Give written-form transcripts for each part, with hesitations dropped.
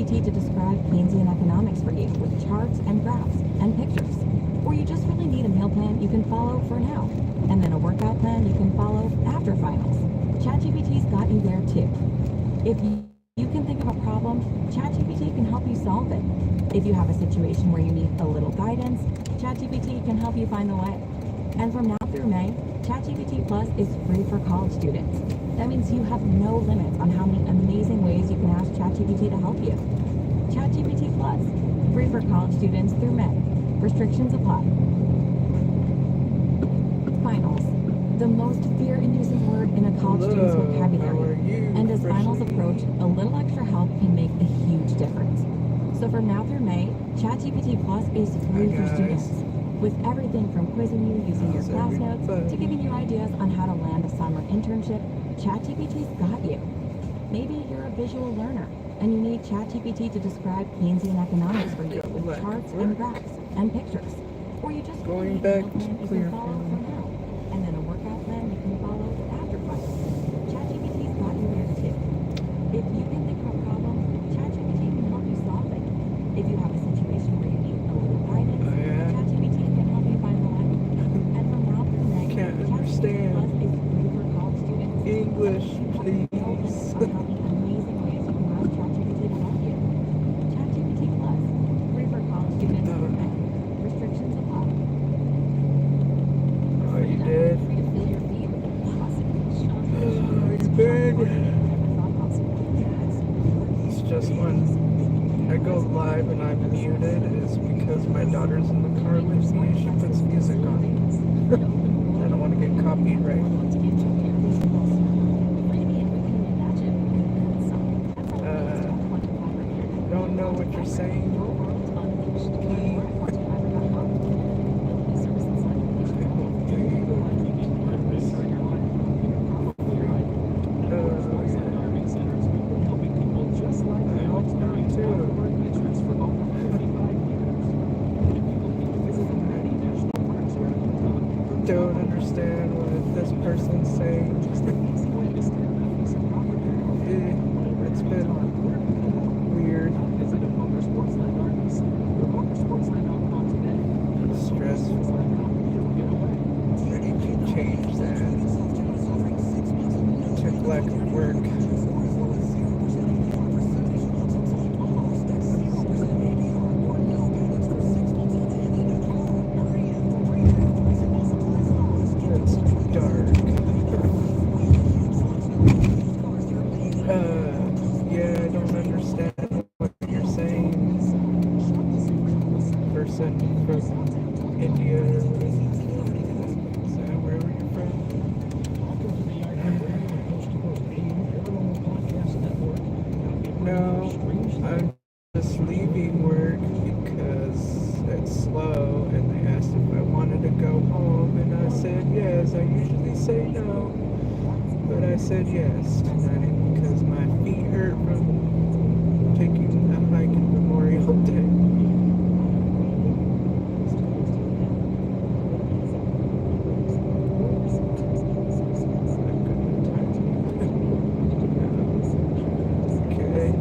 ChatGPT to describe Keynesian economics for you with charts and graphs and pictures. Or you just really need a meal plan you can follow for now, and then a workout plan you can follow after finals. ChatGPT's got you there too. If you can think of a problem, ChatGPT can help you solve it. If you have a situation where you need a little guidance, ChatGPT can help you find the way. And from now through May, ChatGPT Plus is free for college students. That means you have no limits on how many amazing ways you can ask ChatGPT to help you. ChatGPT Plus, free for college students through May. Restrictions apply. Finals, the most fear-inducing word in a college student's vocabulary. And as finals approach, a little extra help can make a huge difference. So from now through May, ChatGPT Plus is free for students. With everything from quizzing you using your class notes to giving you ideas on how to land a summer internship, ChatGPT's got you. Maybe you're a visual learner and you need ChatGPT to describe Keynesian economics for you with charts and graphs and pictures. Or you just going back to you can follow for now, and then a workout plan you can follow after finals. ChatGPT's got you there too. If you can think of a problem, ChatGPT can help you solve it. If you have a situation where you need a little guidance, ChatGPT can help you find the way. And from now through May, Can't ChatGPT understand. Plus is free for college students. English, please. On how many amazing ways you can ask ChatGPT to help you. ChatGPT Plus, free for college students through May. Restrictions apply. Are you dead? Free to feel your feet. Are you bad? It's just when I go live and I'm muted, it's because my daughter's in the car with me and she puts music on. I don't want to get copyright. Don't know what you're saying. Don't understand what this person's saying. It's been weird. Stressful. I need to change that. Took lack of work. It's dark. Yeah, I don't understand what you're saying. Person from India. Is that wherever you're from? No, I'm just leaving work because it's slow and they asked if I wanted to go home and I said yes. I usually say no, but I said yes tonight because my feet hurt from taking a hike in Memorial Day. Okay.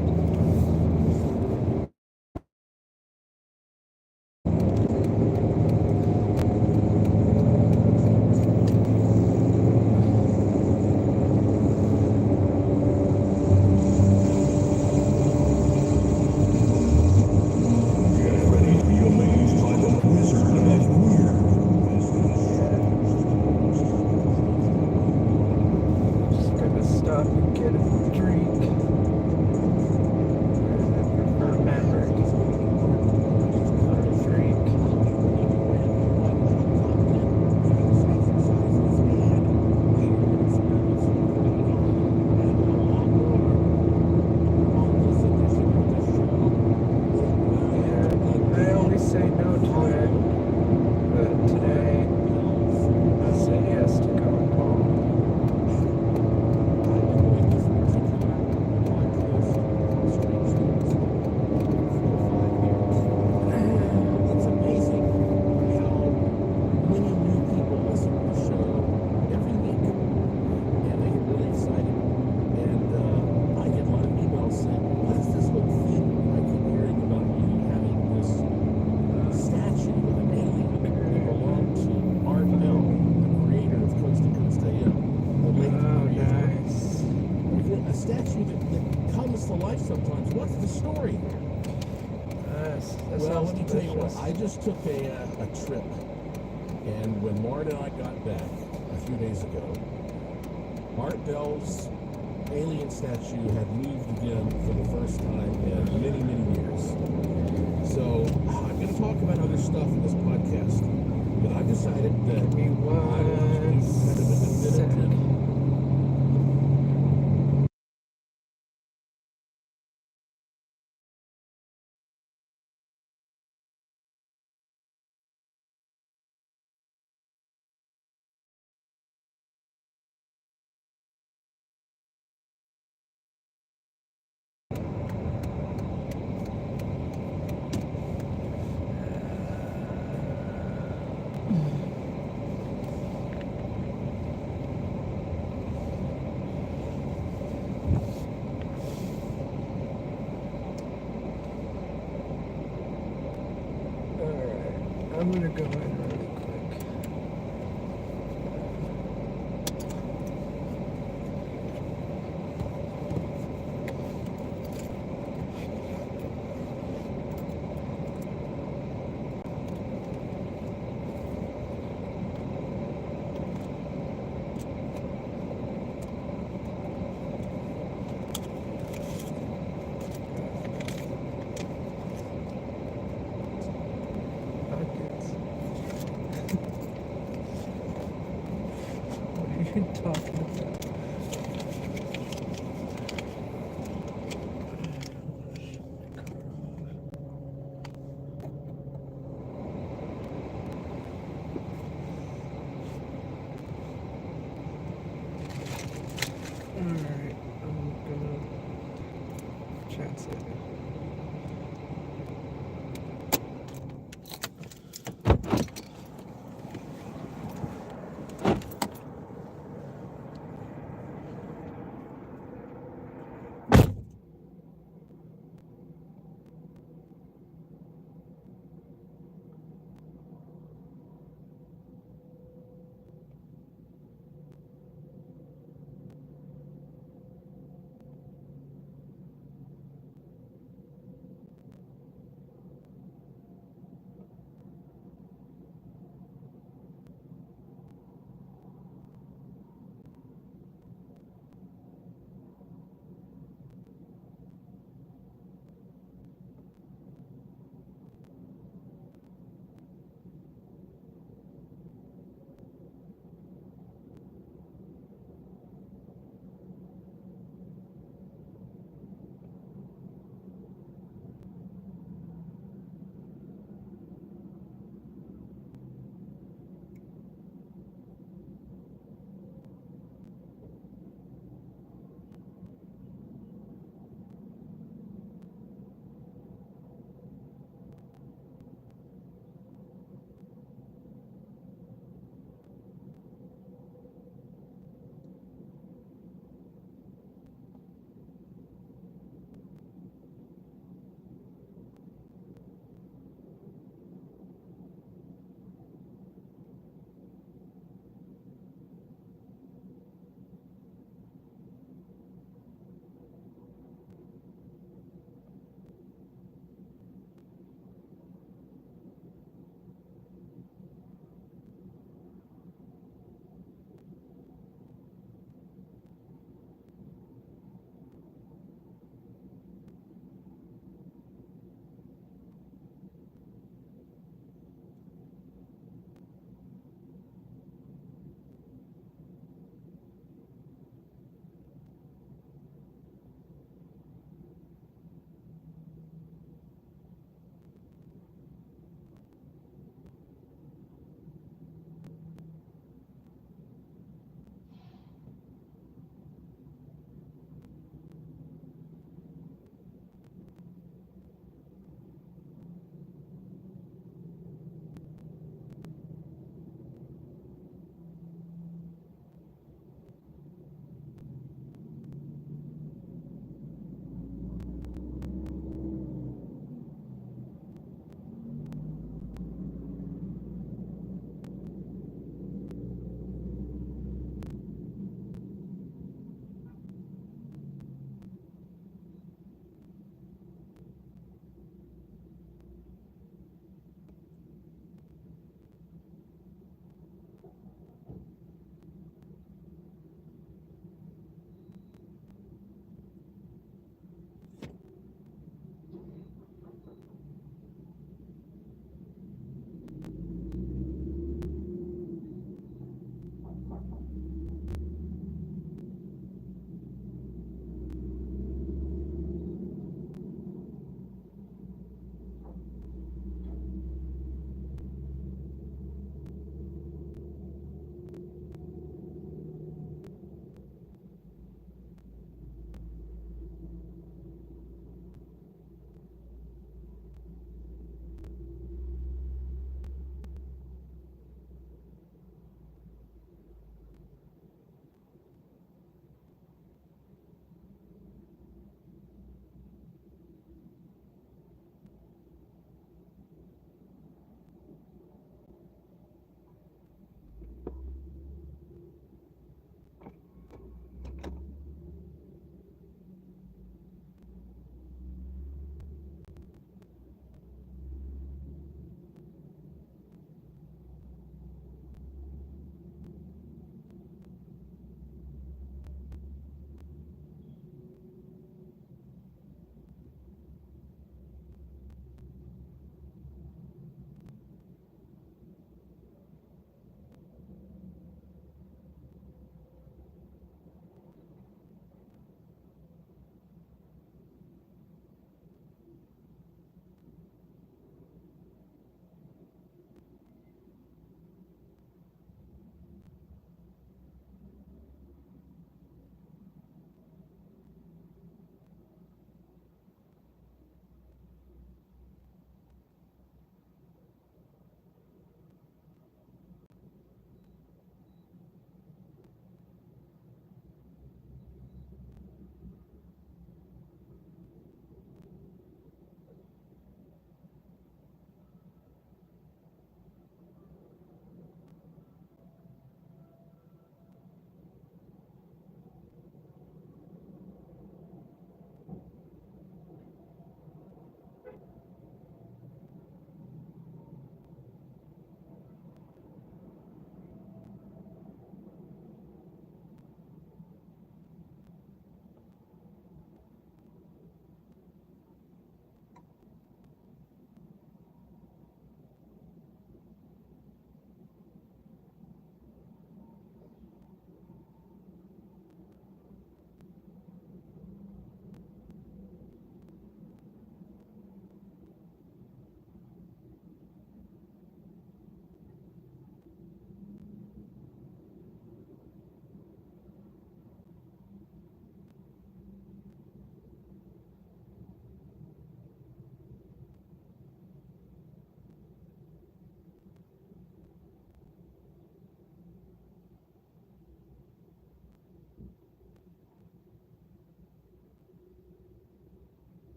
life sometimes. What's the story? That Well, sounds let me tell you what. delicious. I just took a trip, and when Lauren and I got back a few days ago, Art Bell's alien statue had moved again for the first time in many, many years. So I'm going to talk about other stuff in this podcast, but I've decided that Give me I want to one do kind of a definitive. sec. Alright, I'm gonna go in really quick. Pockets.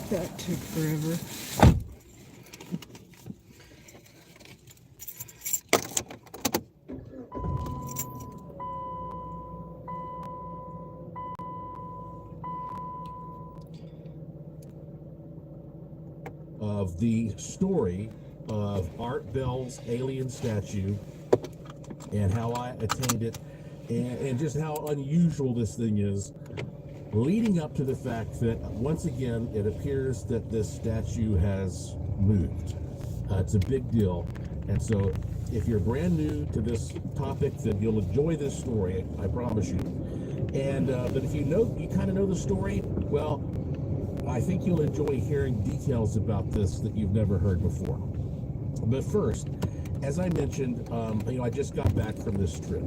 That took forever. Of the story of Art Bell's alien statue and how I attained it, and just how unusual this thing is, leading up to the fact that once again it appears that this statue has moved. It's a big deal, and so if you're brand new to this topic, then you'll enjoy this story, I promise you. And but if you kind of know the story, well, I think you'll enjoy hearing details about this that you've never heard before. But first, as I mentioned, I just got back from this trip,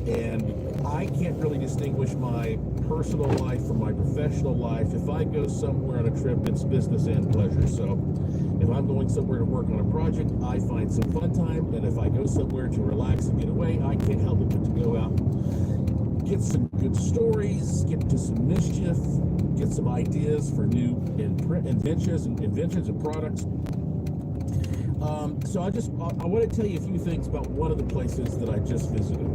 and I can't really distinguish my personal life from my professional life. If I go somewhere on a trip, it's business and pleasure. So if I'm going somewhere to work on a project, I find some fun time, and if I go somewhere to relax and get away, I can't help it but to go out, get some good stories, get to some mischief, get some ideas for new inventions and products. So I want to tell you a few things about one of the places that I just visited.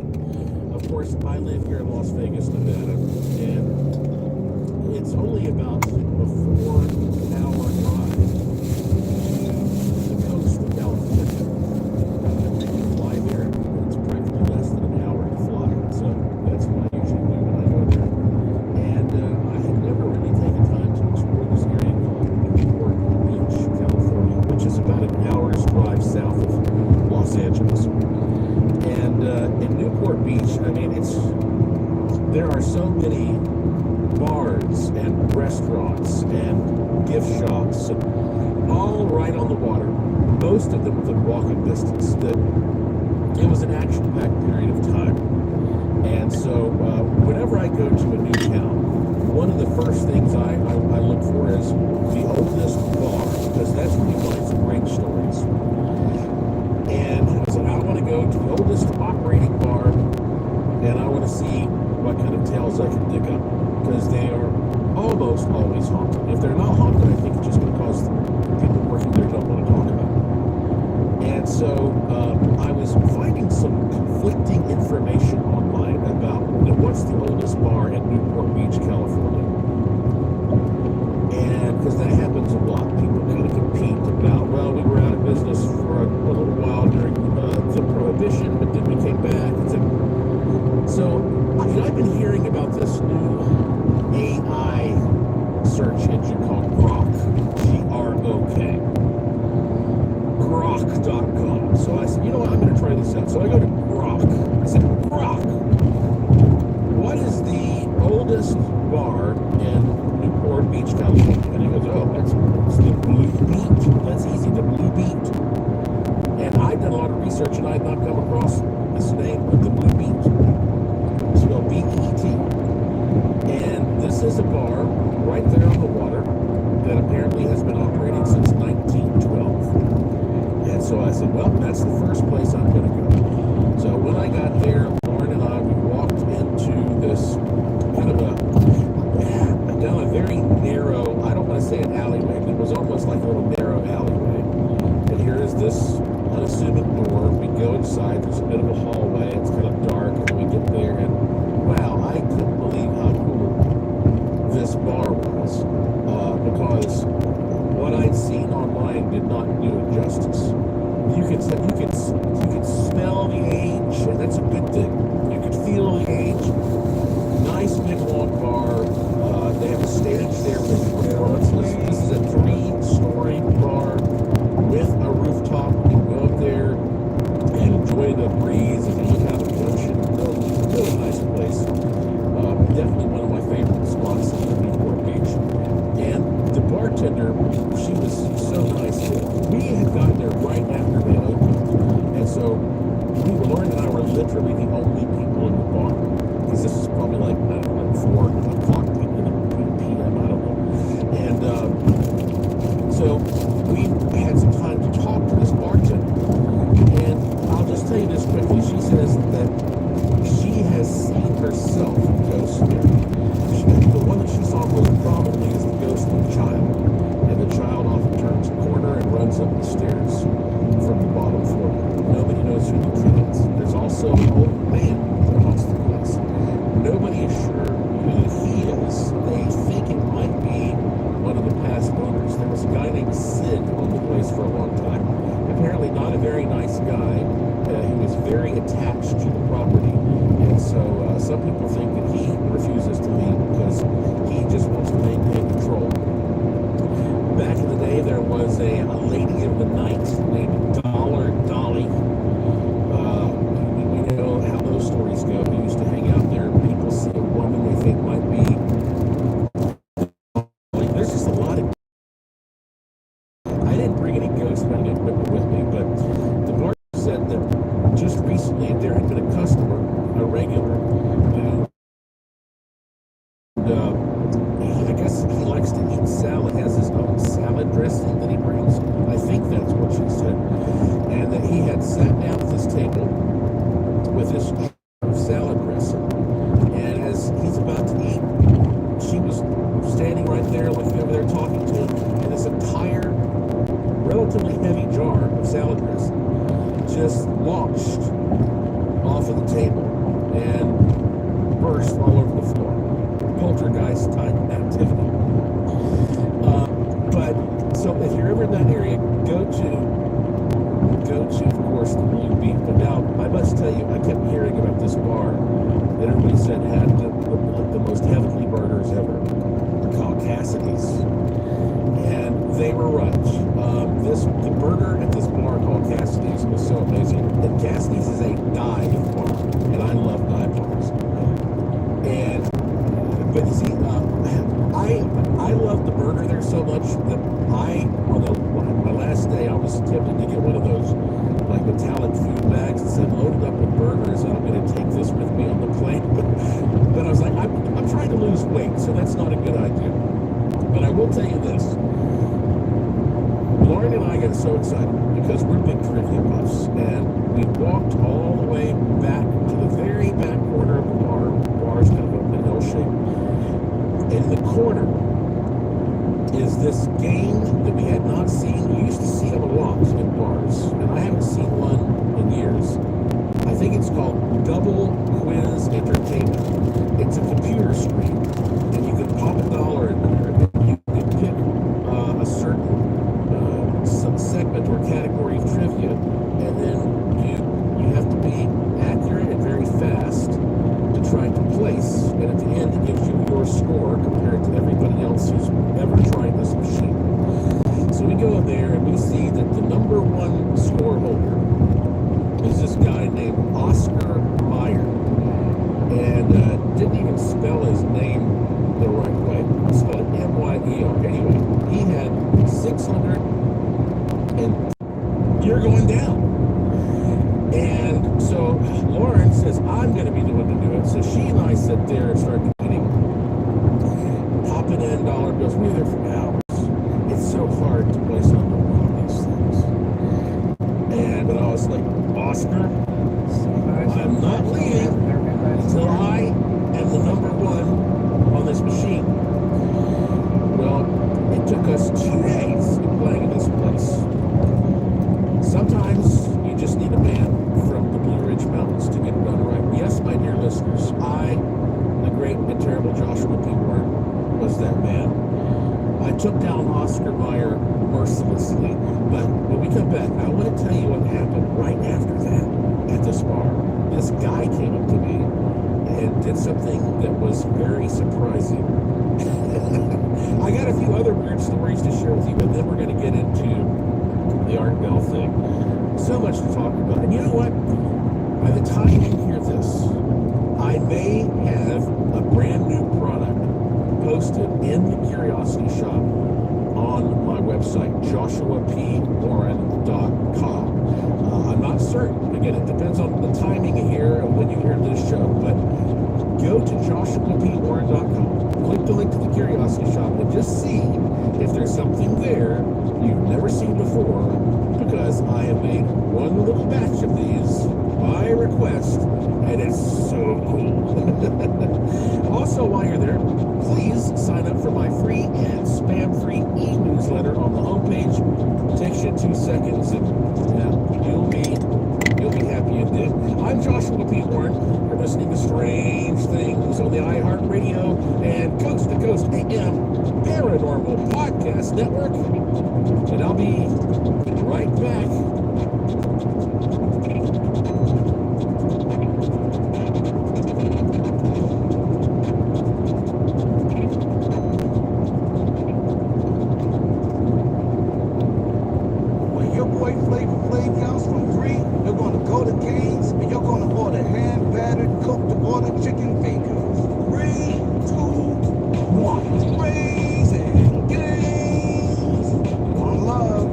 Of course, I live here in Las Vegas, Nevada, and it's only about a 4-hour drive to the coast of California. You fly there, and it's practically less than an hour to fly. So that's what I usually do when I go there. And I had never really taken time to explore this area called Newport Beach, California, which is about an hour's drive south of Los Angeles. And in Newport Beach, I mean, there are so many bars and restaurants and gift shops, and all right on the water, most of them within walking distance, that it was an action-packed period of time. And so whenever I go to a new town, one of the first things I look for is the oldest bar, because that's where you find some great stories. And I was like, I want to go to the oldest operating bar, and I want to see what kind of tales I can dig up, because they are almost always haunted. If they're not haunted, I think it's just because people working there don't want to talk about it. And so I was finding some conflicting information online about what's the oldest bar in Newport Beach, California. And because that happens a lot, people kind of compete about, well, we were out of business for a little while during the Prohibition, but then we came back. So I've been hearing about this new AI search engine called Grok, G-R-O-K, Grok.com. So I said, you know what, I'm going to try this out. So I go to Grok. I said, Grok, what is the oldest bar in Newport Beach, California? And he goes, oh, it's the Blue Beat. That's easy, the Blue Beat. And I've done a lot of research, and I had not come across this name of the Blue Beat. Spelled B-E-T. And this is a bar right there on the water that apparently has been operating since 1912. And so I said, well, that's the first place I'm going to go. So when I got there, Lauren and I, we walked into this kind of down a very narrow, I don't want to say an alleyway, but it was almost like a little narrow alleyway. And here is this unassuming door. We go inside, there's a bit of a hallway, it's kind of dark, and then we get there, and wow, I couldn't believe how cool this bar was, because what I'd seen online did not do it justice. You could smell the age, and that's a good thing. You could feel the age. Nice big long bar. They have a stage there for performances. This is a 3-story bar with a rooftop. You can go up there and enjoy the breeze and look out the ocean. Really nice place. Definitely one of my favorite spots in Newport Beach. And the bartender, she was so nice. We had gotten there right after they opened. And so Lauren and I were literally the only people in the bar. Because this is probably like, I don't know, 4 o'clock p.m. I don't know. And so we had some time to talk to this bartender. And I'll just tell you this quickly. She says that she has seen herself ghost there. The one that she saw most prominently is the ghost of a child. also an old man that owns the place. Nobody is sure who he is. They think it might be one of the past owners. There was a guy named Sid who owned the place for a long time. Apparently not a very nice guy. He was very attached to the property. And so some people think that he refuses to leave because he just wants to maintain control. Back in the day, there was a lady of the night named Dolly. We know how those stories go. We used to hang out there. People see a woman they think might be. There's just a lot of. I didn't bring any ghost hunting equipment with me, but the bar said that just recently there had been a customer, a regular, who. I guess he likes to eat salad, has his own salad dressing that he brings. I think that's what she said. And that he had sat down at this table with this salad dressing. And as he's about to eat, she was standing right there, looking over there, talking to him. And this entire, relatively heavy jar of salad dressing just launched off of the table and burst all over the floor. Poltergeist type activity. But so if you're ever in that area, go to of course the Blue Beak. But now I must tell you, I kept hearing about this bar that everybody said had the most heavenly burgers ever, called Cassidy's, and they were right. The burger at this bar called Cassidy's was so amazing. And Cassidy's is a dive bar, and I love dive bars. And but you see, I love the burger there so much that on my last day, I was tempted to get one of those like metallic food bags that said loaded up with burgers, and I'm going to take this with me on the plane. But I was like, I'm trying to lose weight, so that's not a good idea. But I will tell you this. Lauren and I got so excited because we're big trivia buffs, and we walked all the way back to the very back corner of the bar. The bar's kind of an L shape. In the corner is this game that we had not seen. We used to see them a lot in bars, and I haven't seen one in years. I think it's called Double Quiz Entertainment. It's a computer screen, and you can pop $1 in there, and you can pick a certain segment or category of trivia, and then you have to be accurate and very fast to try to place, and at the end it gives you your score compared to everybody else who's ever tried this machine. So we go in there and we see that the number one score holder is this guy named Oscar Mayer, and didn't even spell his name the right way. He spelled it M-Y-E-R. Anyway, he had 600, and you're going down. And so Lauren says, I'm going to be the one to do it. So she and I sit there and start competing, popping in dollar bills. We were there for hours. It's so hard to place number one on these things. And I was like, Oscar, I'm not leaving until I am the number one on this machine. Well, it took us 2 days of playing in this place. Sometimes you just need a man from the Blue Ridge Mountains to get it done right. Yes, my dear listeners, I, the great and terrible Joshua P. Warren, was that man. I took down Oscar Mayer mercilessly, but when we come back, I want to tell you what happened right after that at this bar. This guy came up to me and did something that was very surprising. I got a few other weird stories to share with you, but then we're going to get into the Art Bell thing. So much to talk about. And you know what? By the time you hear this, I may have a brand new product posted in the Curiosity Shop on my website, joshuapwarren.com. I'm not certain. Again, it depends on the timing here and when you hear this show, but go to joshuapwarren.com, click the link to the Curiosity Shop, and just see if there's something there you've never seen before, because I have made one little batch of these by request, and it's so cool. Also, while you're there, please sign up for my free and spam-free e-newsletter on the homepage. It takes you 2 seconds, and you'll be happy you did. I'm Joshua boy Flavor Flav Youngs from Bree. You're gonna go to Gaines and you're gonna order hand battered, cooked to order chicken fingers. 3, 2, 1. Raise and Gaines. One love.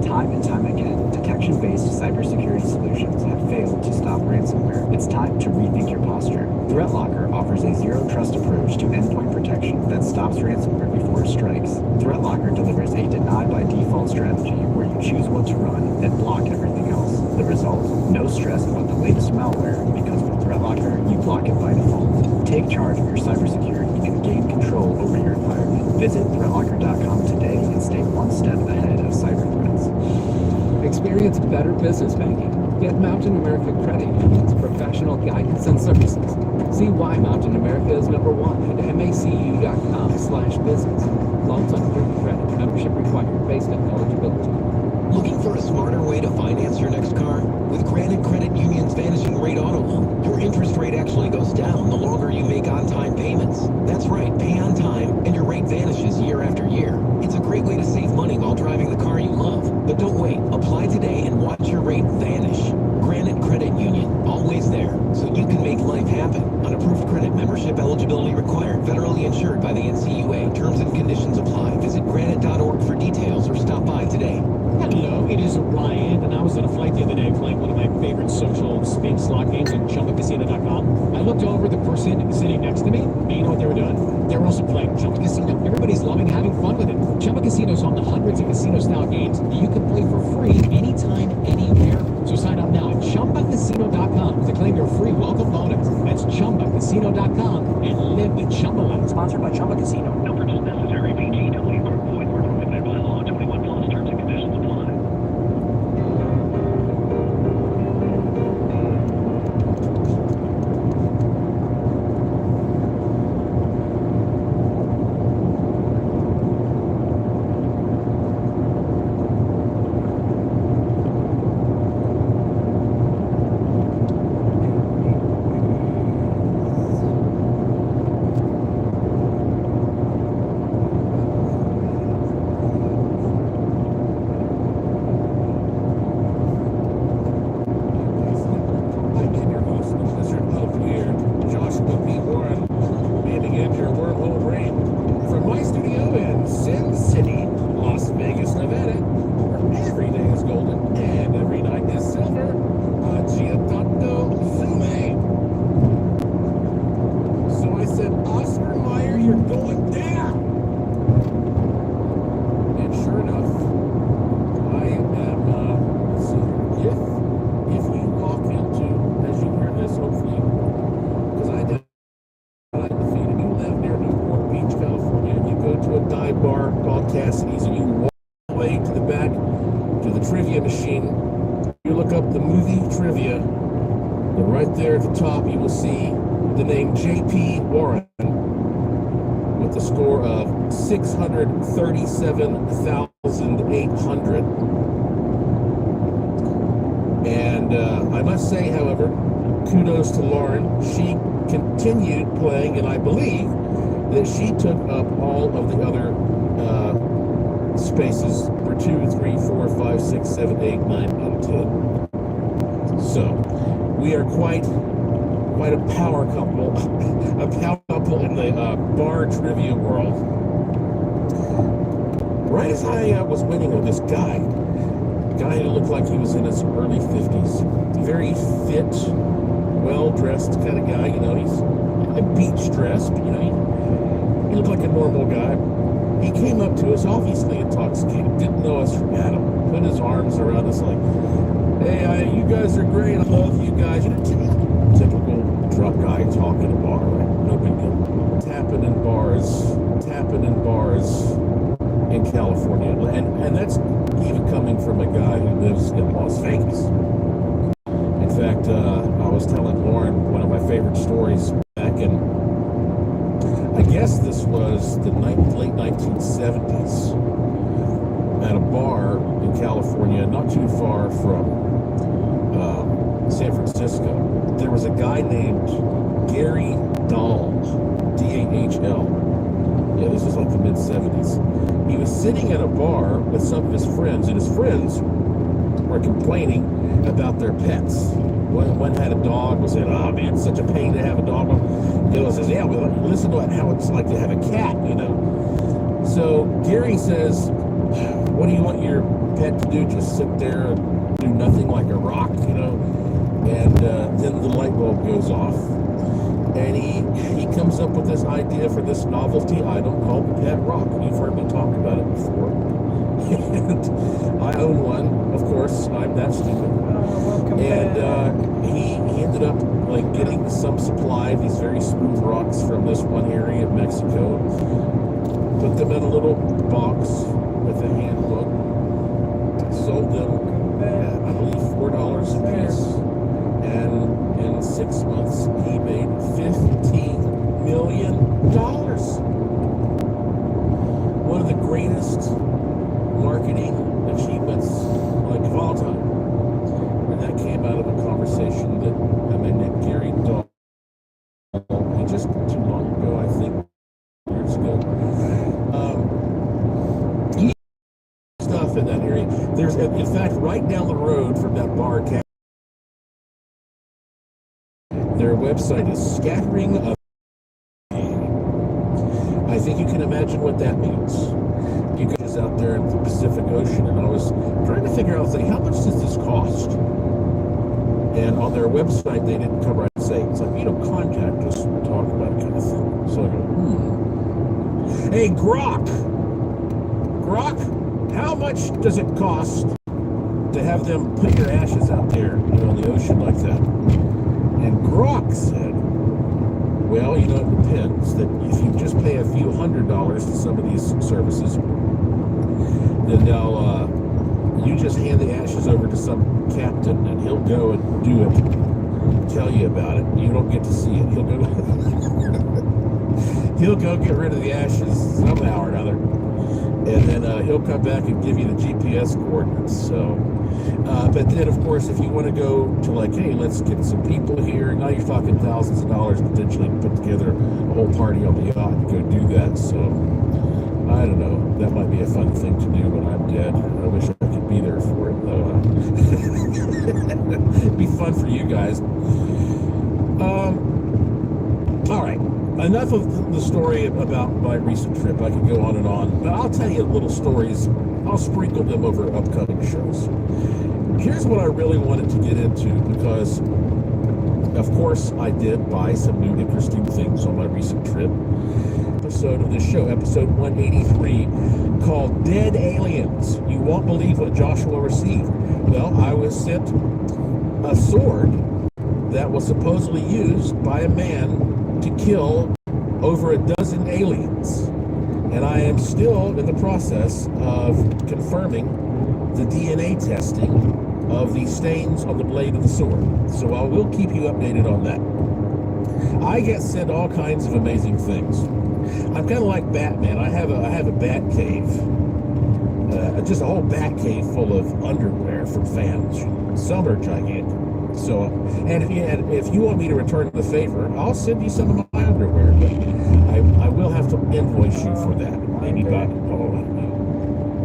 Time and time again, detection-based cybersecurity solutions have failed to stop ransomware. It's time to rethink your posture. ThreatLocker offers a zero-trust approach to endpoint protection that stops ransomware before it strikes. ThreatLocker delivers a deny-by-default strategy where you choose what to run and block everything else. The result? No stress about the latest malware, because with ThreatLocker, you block it by default. Take charge of your cybersecurity and gain control over your environment. Visit ThreatLocker.com today and stay one step ahead of cyber threats. Experience better business banking. Get Mountain America Credit Union's professional guidance and services. See why Mountain America is #1 at macu.com/business. Loans on approved credit. Membership required based on eligibility. Looking for a smarter way to finance your next car? With Granite Credit Union's Vanishing Rate Auto Loan, your interest rate actually goes down the longer you make on-time payments. That's right, pay on time and your rate vanishes year after year. It's a great way to save money while driving the car you love. But don't wait, apply today and watch your rate vanish. Granite Credit Union, always there, so you can make life happen. Unapproved credit, membership eligibility required, federally insured by the NCUA. Terms and conditions apply. Visit granite.org for details or stop by today. Hello, it is Ryan, and I was on a flight the other day playing one of my favorite social spin slot games on ChumbaCasino.com. I looked over the person sitting next to me, and you know what they were doing? They were also playing Chumba Casino. Everybody's loving having fun with it. Chumba Casino's home to hundreds of casino-style games that you can play for free anytime, anywhere. So sign up now at ChumbaCasino.com to claim your free welcome bonus. That's ChumbaCasino.com and live the Chumba life. Sponsored by Chumba Casino. No purchase necessary. VGW Group. Void where prohibited by law. 21 plus. Terms and conditions apply. There at the top, you will see the name J.P. Warren with the score of 637,800. And I must say, however, kudos to Lauren. She continued playing, and I believe that she took up all of the other spaces for 2, 3, 4, 5, 6, 7, 8, 9, and 10. So we are quite a power couple, a power couple in the bar trivia world. Right as I was winning with this guy who looked like he was in his early 50s, very fit, well-dressed kind of guy. You know, he's a beach dress, but you know, he looked like a normal guy. He came up to us, obviously intoxicated, didn't know us from Adam, put his arms around us like, hey, you guys are great. I love you guys. You know, typical drunk guy talking in a bar, right? No big deal. Tapping in bars in California. And that's even coming from a guy who lives in Las Vegas. In fact, I was telling Lauren one of my favorite stories back in, I guess this was the late 1970s, at a bar in California, not too far from San Francisco. There was a guy named Gary Dahl, D-A-H-L. Yeah, this was like the mid-70s. He was sitting at a bar with some of his friends, and his friends were complaining about their pets. One had a dog, was saying, "Oh man, it's such a pain to have a dog." The other says, "Yeah, well, listen to how it's like to have a cat, you know." So Gary says, "What do you want your pet to do? Just sit there and do nothing like a rock, you know?" And then the light bulb goes off, and he comes up with this idea for this novelty item called the Pet Rock. You've heard me talk about it before. And I own one, of course. I'm that stupid. Welcome And back. he ended up like getting some supply of these very smooth rocks from this one area of Mexico. Put them in a little box with a handbook. Sold them at, I believe, $4 a piece. And in 6 months, he made $15 million. One of the greatest marketing achievements like of all time. And that came out of a conversation that I met Gary Dahl just too long ago, I think, years ago. Stuff in that area. There's, in fact, right down the road from that bar, their website is Scattering of. I think you can imagine what that means. You guys out there in the Pacific Ocean, and I was trying to figure out, how much does this cost? And on their website, they didn't come right and say, it's like, contact us and we'll talk about it kind of thing. So I go, Hey, Grok, how much does it cost to have them put your ashes out there, in the ocean like that? And Grok said, well, it depends. That if you just pay a few $100s to some of these services, then they'll, you just hand the ashes over to some captain and he'll go and do it, tell you about it. You don't get to see it. He'll go get rid of the ashes somehow or another. And then he'll come back and give you the GPS coordinates. So, but then, of course, if you want to go to hey, let's get some people here, now you're talking thousands of dollars potentially to put together a whole party on the yacht and go do that. So, I don't know. That might be a fun thing to do when I'm dead. I wish I could be there for it, though. It'd be fun for you guys. All right. Enough of the story about my recent trip. I could go on and on, but I'll tell you little stories. I'll sprinkle them over upcoming shows. Here's what I really wanted to get into, because, of course, I did buy some new interesting things on my recent trip. Episode of this show, episode 183, called Dead Aliens. You won't believe what Joshua received. Well, I was sent a sword that was supposedly used by a man to kill over a dozen aliens. And I am still in the process of confirming the DNA testing of the stains on the blade of the sword. So I will keep you updated on that. I get sent all kinds of amazing things. I'm kind of like Batman. I have a bat cave. Just a whole bat cave full of underwear from fans. Some are gigantic. So, and if you want me to return the favor, I'll send you some of my underwear. But I will have to invoice you for that. Maybe about,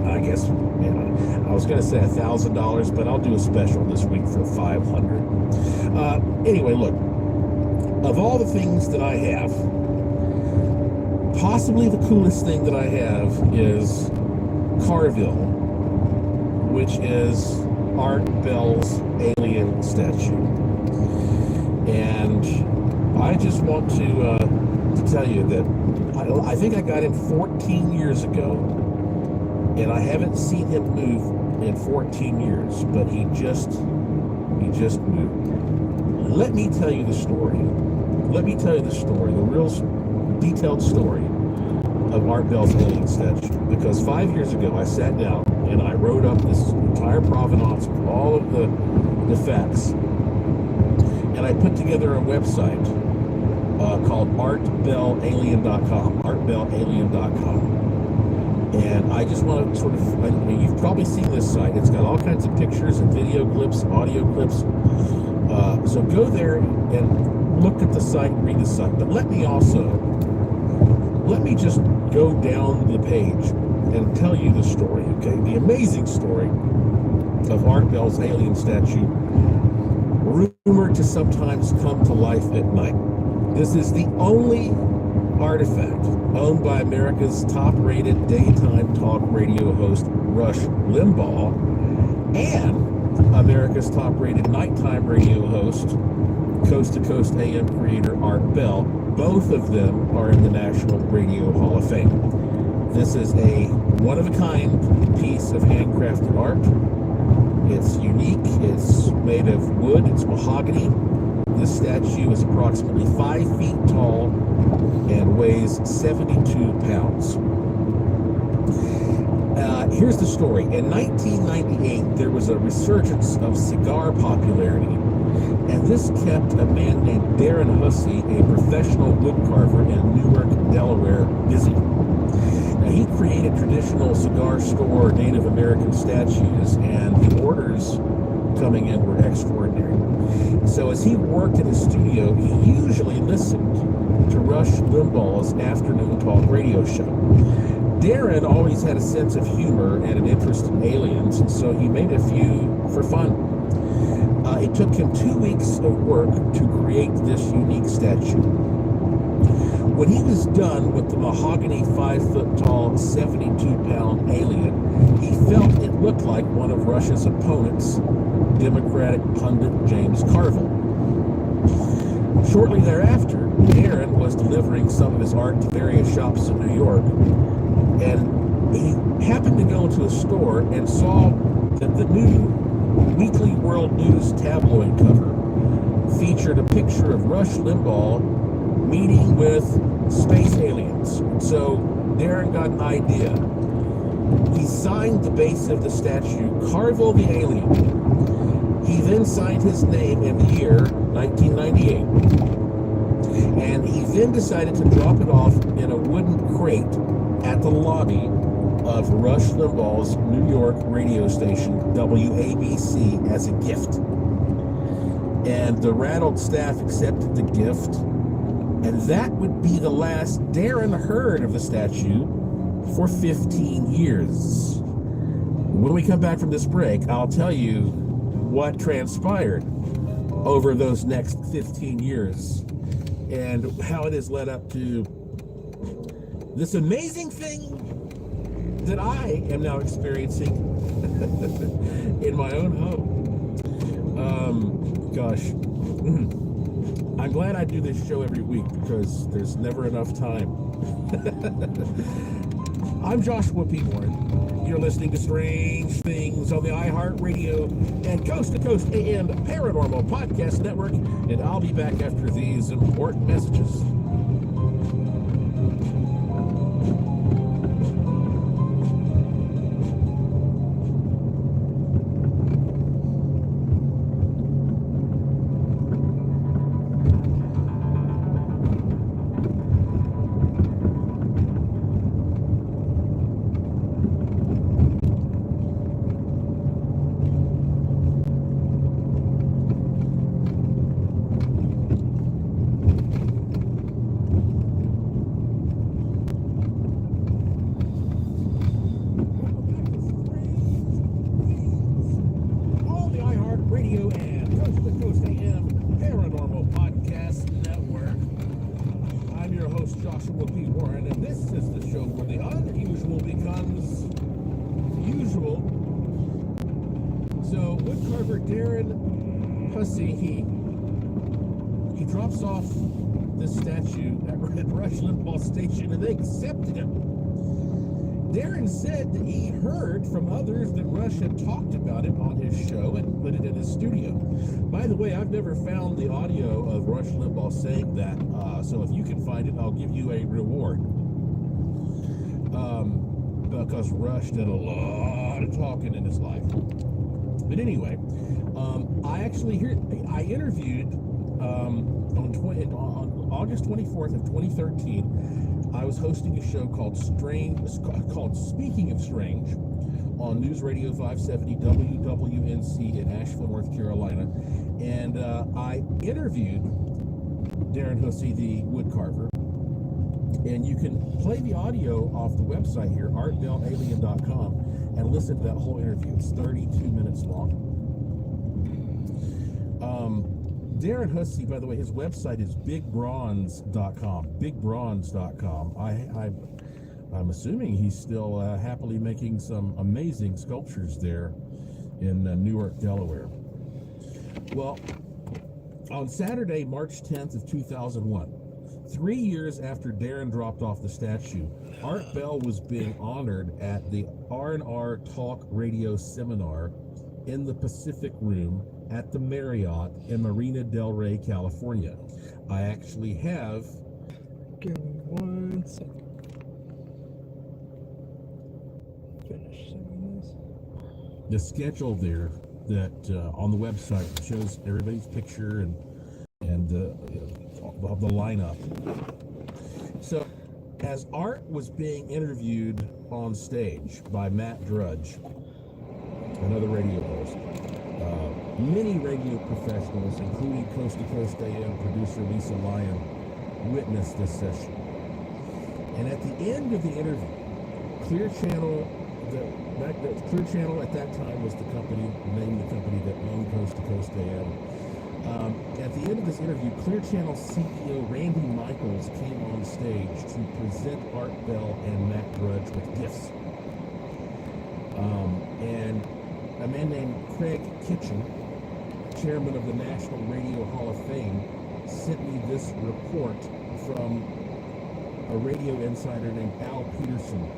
I guess, I was going to say $1,000, but I'll do a special this week for $500. Anyway, look, of all the things that I have, possibly the coolest thing that I have is Carville, which is Art Bell's alien statue. And I just want to tell you that I think I got him 14 years ago, and I haven't seen him move in 14 years, but he just moved. Let me tell you the story. The real detailed story of Art Bell's alien statue. Because 5 years ago, I sat down and I wrote up this entire provenance with all of the facts. And I put together a website called artbellalien.com. artbellalien.com. And I just want to you've probably seen this site. It's got all kinds of pictures and video clips, audio clips. So go there and look at the site, read the site. But let me just go down the page and tell you the story, okay? The amazing story of Art Bell's alien statue, rumored to sometimes come to life at night. This is the only artifact owned by America's top-rated daytime talk radio host, Rush Limbaugh, and America's top-rated nighttime radio host, Coast to Coast AM creator Art Bell. Both of them are in the National Radio Hall of Fame. This is a one-of-a-kind piece of handcrafted art. It's unique. It's made of wood. It's mahogany. This statue is approximately 5 feet tall and weighs 72 pounds. Here's the story. In 1998, there was a resurgence of cigar popularity, and this kept a man named Darren Hussey, a professional woodcarver in Newark, Delaware, busy. Now, he created traditional cigar store Native American statues, and the orders coming in were extraordinary. So as he worked in his studio, he usually listened to Rush Limbaugh's afternoon talk radio show. Darren always had a sense of humor and an interest in aliens, and so he made a few for fun. It took him 2 weeks of work to create this unique statue. When he was done with the mahogany 5-foot-tall, 72-pound alien, he felt it looked like one of Rush's opponents, Democratic pundit James Carville. Shortly thereafter, Darren was delivering some of his art to various shops in New York, and he happened to go to a store and saw that the new Weekly World News tabloid cover featured a picture of Rush Limbaugh meeting with space aliens. So Darren got an idea. He signed the base of the statue, Carville the Alien. He then signed his name in the year 1998. And he then decided to drop it off in a wooden crate at the lobby of Rush Limbaugh's New York radio station, WABC, as a gift. And the rattled staff accepted the gift, and that would be the last Darren heard of the statue for 15 years. When we come back from this break, I'll tell you what transpired over those next 15 years and how it has led up to this amazing thing that I am now experiencing in my own home. Gosh, I'm glad I do this show every week because there's never enough time. I'm Joshua P. Warren. You're listening to Strange Things on the iHeartRadio and Coast to Coast AM Paranormal Podcast Network, and I'll be back after these important messages. Joshua P. Warren, and this is the show where the unusual becomes usual. So, woodcarver Darren Hussey, he drops off this statue at Rush Limbaugh Station, and they accepted him. Darren said that he heard from others that Rush had talked about it on his show and put it in his studio. By the way, I've never found the audio of Rush Limbaugh saying that, so if you can find it, I'll give you a reward. Because Rush did a lot of talking in his life. But anyway, I interviewed on August 24th of 2013. I was hosting a show called Speaking of Strange on News Radio 570 WWNC in Asheville, North Carolina. And I interviewed Darren Hussey, the woodcarver. And you can play the audio off the website here, artbellalien.com. and listen to that whole interview. It's 32 minutes long. Darren Hussey, by the way, his website is bigbronze.com. Bigbronze.com. I'm assuming he's still happily making some amazing sculptures there in Newark, Delaware. Well, on Saturday, March 10th of 2001, 3 years after Darren dropped off the statue, Art Bell was being honored at the R&R Talk Radio Seminar in the Pacific Room at the Marriott in Marina Del Rey, California. I actually have... Give me 1 second. Finish saying this. the schedule there that on the website shows everybody's picture and the lineup. So as Art was being interviewed on stage by Matt Drudge, another radio host, many radio professionals, including Coast to Coast AM producer Lisa Lyon, witnessed this session. And at the end of the interview, Clear Channel at that time was the company, named the company that owned Coast to Coast AM. At the end of this interview, Clear Channel CEO Randy Michaels came on stage to present Art Bell and Matt Drudge with gifts. And a man named Craig Kitchen, chairman of the National Radio Hall of Fame, sent me this report from a radio insider named Al Peterson.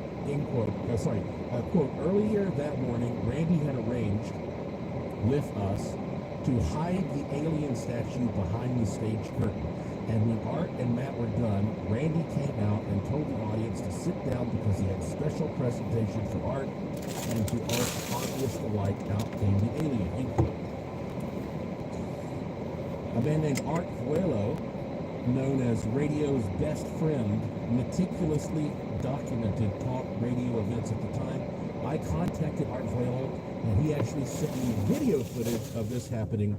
Quote, earlier that morning, Randy had arranged with us to hide the alien statue behind the stage curtain. And when Art and Matt were done, Randy came out and told the audience to sit down because he had a special presentation for Art, and to Art's obvious delight, out came the alien, end quote. A man named Art Vuelo, known as radio's best friend, meticulously documented talk radio events at the time. I contacted Art Vuelo, and he actually sent me video footage of this happening,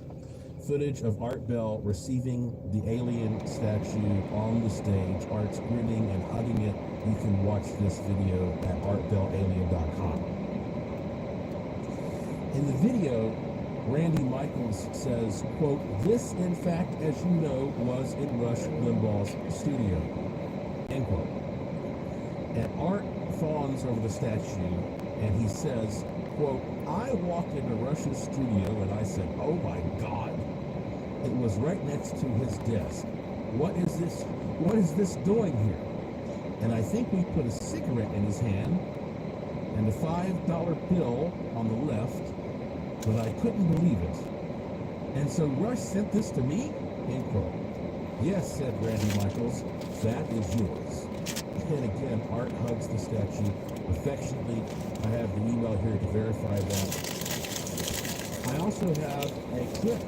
footage of Art Bell receiving the alien statue on the stage, Art's grinning and hugging it. You can watch this video at artbellalien.com. In the video, Randy Michaels says, quote, "This, in fact, as you know, was in Rush Limbaugh's studio," end quote. And Art fawns over the statue, and he says, quote, "I walked into Rush's studio and I said, oh my God, it was right next to his desk. What is this doing here? And I think we put a cigarette in his hand and a $5 bill on the left, but I couldn't believe it. And so Rush sent this to me?" End quote. "Yes," said Randy Michaels, "that is yours." And again, Art hugs the statue affectionately. I have the email here to verify that. I also have a clip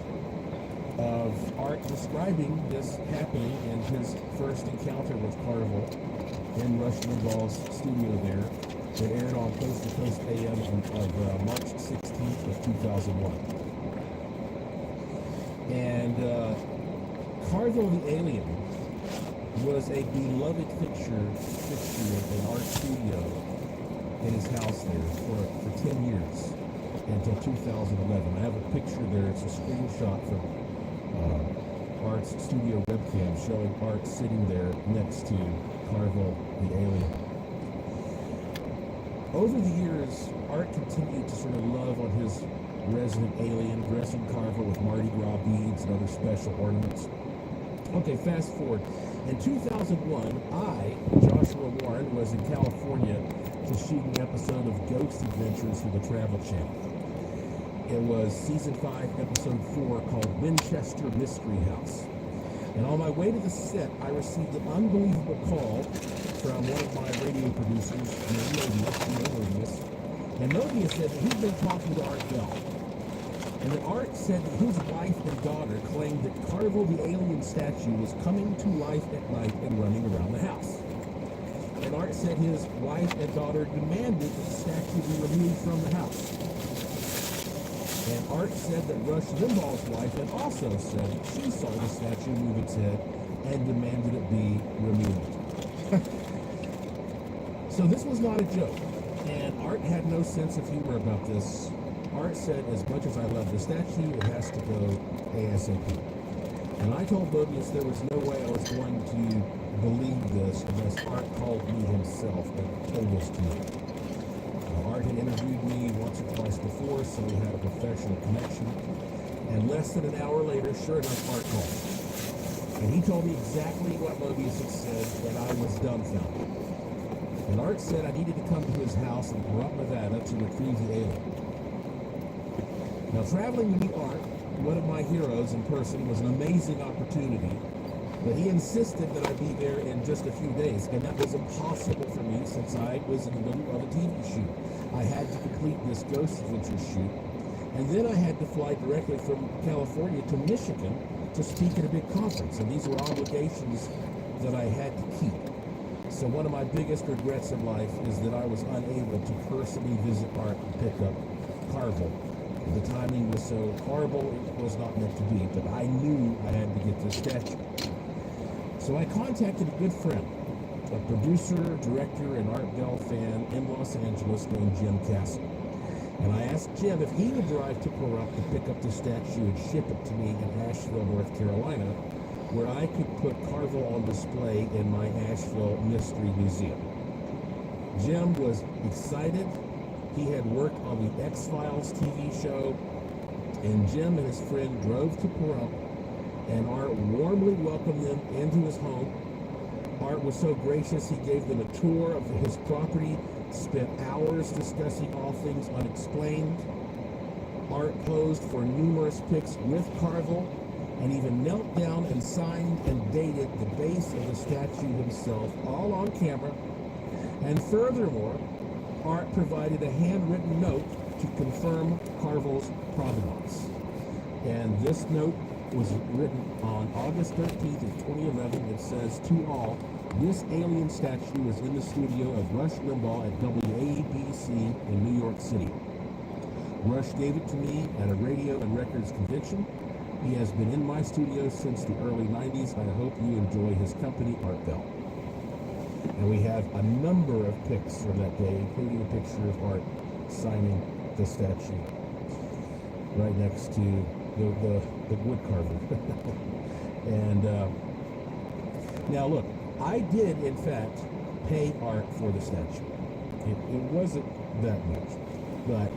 of Art describing this happening in his first encounter with Carnival in Rush Limbaugh's studio there. It aired on Coast to Coast AM of March 16th of 2001. And Carnival the Alien was a beloved fixture in Art's studio in his house there for 10 years until 2011. I have a picture there. It's a screenshot from Art's studio webcam showing Art sitting there next to Carnival the Alien. Over the years, Art continued to sort of love on his resident alien, dressing Carnival with Mardi Gras beads and other special ornaments. Okay, fast forward. In 2001, Joshua Warren, was in California to shoot an episode of Ghost Adventures for the Travel Channel. It was season 5, episode 4, called Winchester Mystery House. And on my way to the set, I received an unbelievable call from one of my radio producers, Mobius. And Mobius said that he'd been talking to Art Bell. And that Art said that his wife and daughter claimed that Carnival the Alien statue was coming to life at night and running around the house. And Art said his wife and daughter demanded that the statue be removed from the house. And Art said that Rush Limbaugh's wife had also said that she saw the statue move its head and demanded it be removed. So this was not a joke. And Art had no sense of humor about this. Art said, as much as I love the statue, it has to go ASAP. And I told Mobius there was no way I was going to believe this unless Art called me himself and told this to me. Art had interviewed me once or twice before, so we had a professional connection. And less than an hour later, sure enough, Art called. And he told me exactly what Mobius had said, and I was dumbfounded. And Art said I needed to come to his house in Pahrump, Nevada to retrieve the alien. Now, traveling to meet Art, one of my heroes in person, was an amazing opportunity, but he insisted that I be there in just a few days, and that was impossible for me since I was in the middle of a TV shoot. I had to complete this Ghost Adventure shoot, and then I had to fly directly from California to Michigan to speak at a big conference, and these were obligations that I had to keep. So one of my biggest regrets in life is that I was unable to personally visit Art and pick up Carvel. The timing was so horrible, it was not meant to be, but I knew I had to get this statue. So I contacted a good friend, a producer, director, and Art Bell fan in Los Angeles named Jim Castle. And I asked Jim if he would drive to Pahrump to pick up the statue and ship it to me in Asheville, North Carolina, where I could put Carvel on display in my Asheville Mystery Museum. Jim was excited. He had worked on the X-Files TV show, and Jim and his friend drove to Pahrump, and Art warmly welcomed them into his home. Art was so gracious, he gave them a tour of his property, spent hours discussing all things unexplained. Art posed for numerous pics with Carvel, and even knelt down and signed and dated the base of the statue himself, all on camera. And furthermore, Art provided a handwritten note to confirm Carvel's provenance. And this note was written on August 13th of 2011. It says, "To all, this alien statue was in the studio of Rush Limbaugh at WABC in New York City. Rush gave it to me at a radio and records convention. He has been in my studio since the early 90s. I hope you enjoy his company, Art Bell." And we have a number of pics from that day, including a picture of Art signing the statue right next to the wood carving. And now look, I did in fact pay Art for the statue. It wasn't that much, but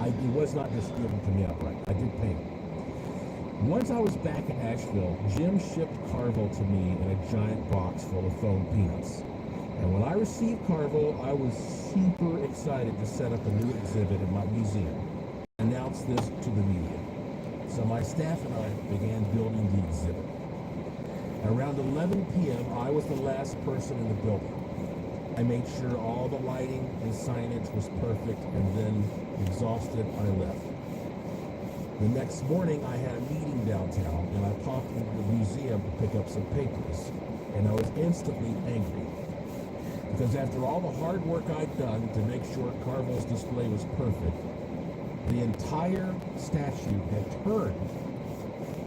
it was not just given to me outright. I did pay him. Once I was back in Asheville, Jim shipped Carvel to me in a giant box full of foam peanuts. And when I received Carvel, I was super excited to set up a new exhibit in my museum. Announce this to the media. So my staff and I began building the exhibit. Around 11 p.m., I was the last person in the building. I made sure all the lighting and signage was perfect, and then, exhausted, I left. The next morning, I had a meeting downtown, and I popped into the museum to pick up some papers, and I was instantly angry. Because after all the hard work I'd done to make sure Carvel's display was perfect, the entire statue had turned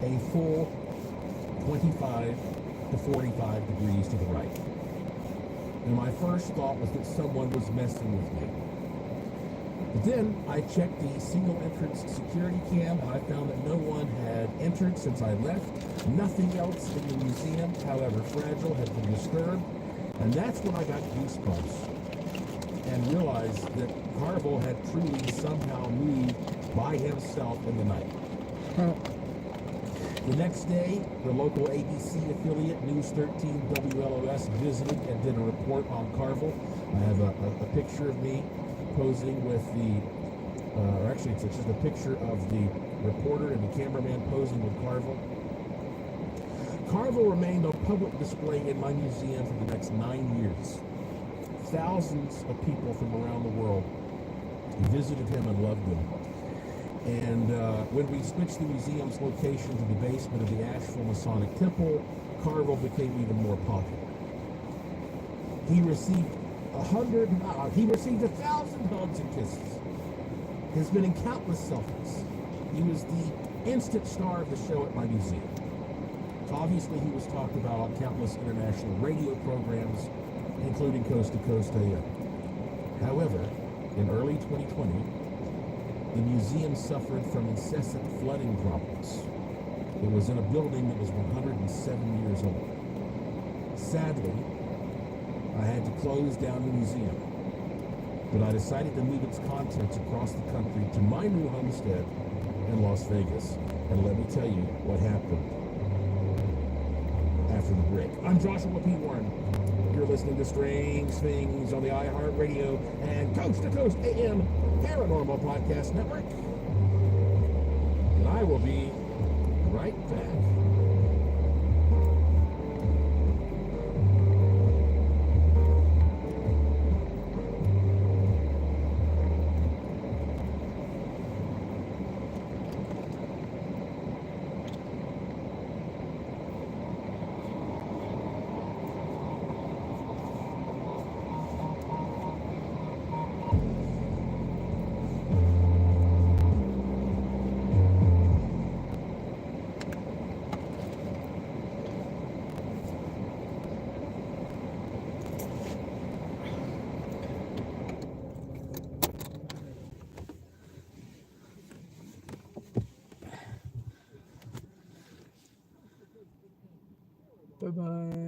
a full 25 to 45 degrees to the right. And my first thought was that someone was messing with me. But then I checked the single entrance security cam, and I found that no one had entered since I left. Nothing else in the museum, however fragile, had been disturbed. And that's when I got goosebumps and realized that Carvel had truly somehow moved by himself in the night. The next day, the local ABC affiliate, News 13 WLOS, visited and did a report on Carvel. I have a picture of me posing with actually it's just a picture of the reporter and the cameraman posing with Carvel. Carvel remained on public display in my museum for the next 9 years. Thousands of people from around the world visited him and loved him. And when we switched the museum's location to the basement of the Asheville Masonic Temple, Carvel became even more popular. He received 1,000 hugs and kisses. Has been in countless selfies. He was the instant star of the show at my museum. Obviously, he was talked about on countless international radio programs, including Coast to Coast AM. However, In early 2020, the museum suffered from incessant flooding problems. It was in a building that was 107 years old. Sadly, I had to close down the museum, but I decided to move its contents across the country to my new homestead in Las Vegas. And let me tell you what happened after the break. I'm Joshua P. Warren. You're listening to Strange Things on the iHeartRadio and Coast to Coast AM Paranormal Podcast Network. And I will be right back. Bye-bye.